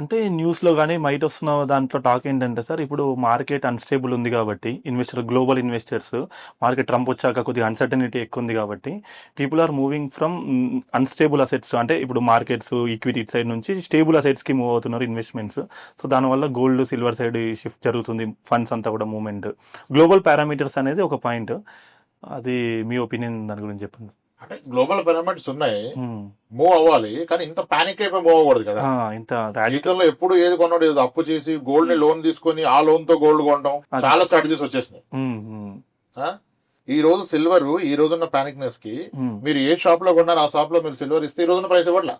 అంటే న్యూస్‌లో గాని బయటొస్తున్న దాంట్లో టాక్ ఏంటంటే సార్, ఇప్పుడు మార్కెట్ అన్‌స్టేబుల్ ఉంది గాబట్టి, గ్లోబల్ ఇన్వెస్టర్స్ మార్కెట్ ట్రంప్ వచ్చాక కొద్దిగా అన్‌సర్టెనిటీ ఎక్కువుంది గాబట్టి, people are moving from unstable assets అంటే ఇప్పుడు మార్కెట్స్, ఈక్విటీ సైడ్ నుంచి స్టేబుల్ అసెట్స్‌కి మూవ్ అవుతున్నారు ఇన్వెస్ట్‌మెంట్స్. సో, దానివల్ల గోల్డ్, సిల్వర్ సైడ్ షిఫ్ట్ జరుగుతుంది. ఫండ్స్ అంతా కూడా మూవ్‌మెంట్. గ్లోబల్ పారామీటర్స్ అనేది ఒక పాయింట్. అది మీ ఒపీనియన్ దాని గురించి చెప్పండి. అంటే గ్లోబల్ పిరమిడ్స్ ఉన్నాయి, హ్మ్. మూవ్ అవ్వాలి, కానీ ఇంత పానిక్ అయిపోయి మూవ్ అవ్వకూడదు కదా. ఇంత రాడికల్ జీవితంలో ఎప్పుడు ఏది కొన్నాడు, ఏదో అప్పు చేసి గోల్డ్ ని లోన్ తీసుకొని ఆ లోన్ తో గోల్డ్ కొనడం, అది. చాలా స్ట్రాటజీస్ వచ్చేసినాయి. హ్మ్. హ్మ్. ఆ? ఈ రోజు సిల్వర్, ఈ రోజున్న పానిక్నెస్ కి హ్మ్. మీరు ఏ షాప్ లో కొన్నారో ఆ షాప్ లో మీరు సిల్వర్ ఇస్తే ఈ రోజున్న ప్రైస్ ఇవ్వట్లా,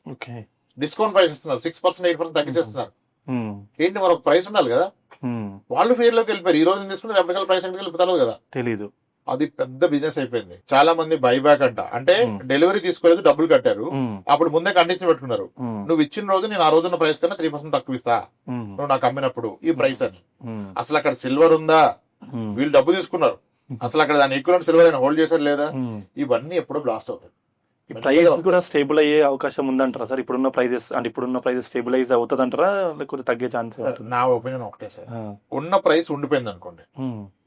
ఓకే. డిస్కౌంట్ ప్రైస్ ఇస్తున్నారు, 6% 8% తగ్గించేస్తున్నారు. హ్మ్. ఏంటి, మరొక ప్రైస్ ఉండాలి కదా. హ్మ్. వాళ్ళు ఫెయిర్ లోకి వెళ్ళిపోయారు. ఈ రోజు తీసుకుంటే రెప్లికల్ ప్రైస్ ఎక్కడికి వెళ్ళిపోతారు కదా. తెలీదు. అది పెద్ద బిజినెస్ అయిపోయింది. చాలా మంది బైబ్యాక్ అంట, అంటే డెలివరీ తీసుకోలేదు, డబ్బులు కట్టారు, హ్మ్. అప్పుడు ముందే కండిషన్ పెట్టుకున్నారు, హ్మ్. నువ్వు ఇచ్చిన రోజు నేను ఆ రోజున్న ప్రైస్ కన్నా 3% తక్కువ ఇస్తా, హ్మ్. నువ్వు నాకు అమ్మినప్పుడు ఈ ప్రైస్ అని. హ్మ్. అసలు అక్కడ సిల్వర్ ఉందా, హ్మ్. వీళ్ళు డబ్బు తీసుకున్నారు, అసలు అక్కడ దాని ఈక్వలెంట్ సిల్వర్ అయినా హోల్డ్ చేశారు లేదా, హ్మ్. ఇవన్నీ ఎప్పుడో బ్లాస్ట్ అవుతాయి. ఈ ప్రైస్ కూడా స్టేబుల్ అయ్యే అవకాశం ఉందంటారా సార్? ఇప్పుడున్న ప్రైజెస్ స్టేబులైజ్ అవుతుందంటారా, లేకపోతే తగ్గే ఛాన్స్ సార్, నా ఒపీనియన్ ఒకటే సార్, ఉన్న ప్రైస్ ఉండిపోయింది అనుకోండి,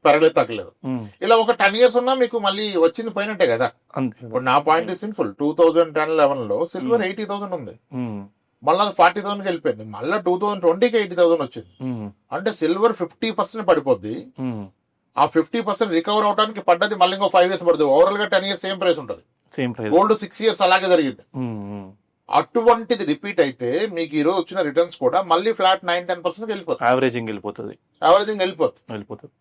పెరగలేదు తగ్గలేదు, ఇలా ఒక 10 years ఉన్నా మీకు మళ్ళీ వచ్చింది పోయినట్టే కదా. అంతే. ఇప్పుడు నా పాయింట్ ఇస్ సింపుల్, 2010-11 లో సిల్వర్ 80,000 ఉంది, మళ్ళీ అది 40,000కి వెళ్ళిపోయింది, మళ్ళీ 2020కి 80,000 వచ్చింది, అంటే సిల్వర్ 50% పడిపోద్ది. ఆ 50% రికవర్ అవడానికి పడ్డది మళ్ళీ ఇంకో 5 years పడుతుంది, ఓవరాల్ గా 10 years సేమ్ ప్రైస్ ఉంటుంది. Same price. గోల్డ్ 6 years అలాగే జరిగింది. అటువంటిది రిపీట్ అయితే మీకు ఈ రోజు వచ్చిన రిటర్న్స్ కూడా మళ్ళీ ఫ్లాట్ 9-10% వెళ్ళిపోతుంది, యావరేజింగ్ వెళ్ళిపోతుంది. యావరేజింగ్ వెళ్ళిపోతుంది.